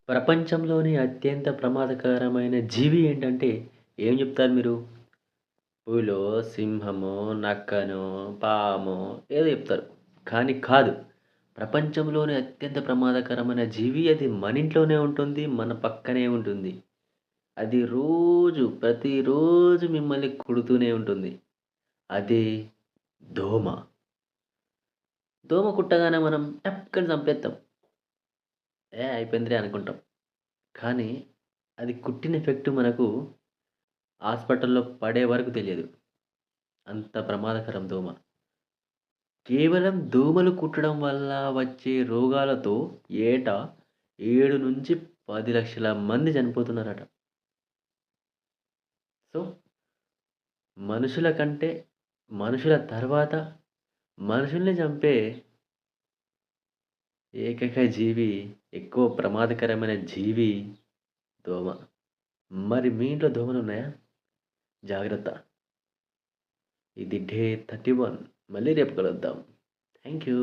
ప్రపంచంలోని అత్యంత ప్రమాదకరమైన జీవి ఏంటంటే ఏం చెప్తారు మీరు? పులో, సింహమో, నక్కనో, పామో ఏదో చెప్తారు. కానీ కాదు. ప్రపంచంలోనే అత్యంత ప్రమాదకరమైన జీవి అది మన ఇంట్లోనే ఉంటుంది. మన పక్కనే ఉంటుంది. అది ప్రతిరోజు మిమ్మల్ని కుడుతూనే ఉంటుంది. అదే దోమ. దోమ కుట్టగానే మనం టప్‌కని చంపేత్తాం. అయిపోయిందిలే అనుకుంటాం. కానీ అది కుట్టిన ఎఫెక్ట్ మనకు హాస్పిటల్‌లో పడే వరకు తెలియదు. అంత ప్రమాదకరం దోమ. కేవలం దోమలు కుట్టడం వల్ల వచ్చే రోగాలతో ఏటా 7-10 లక్షల మంది చనిపోతున్నారట. సో, మనుషుల కంటే, మనుషుల తర్వాత మనుషుల్ని చంపే ఏకైక జీవి, ఎక్కువ ప్రమాదకరమైన జీవి దోమ. మరి మీ ఇంట్లో దోమలున్నాయా? జాగ్రత్త. ఇది డే 31. మళ్ళీ రేపు కలుద్దాం. Thank you.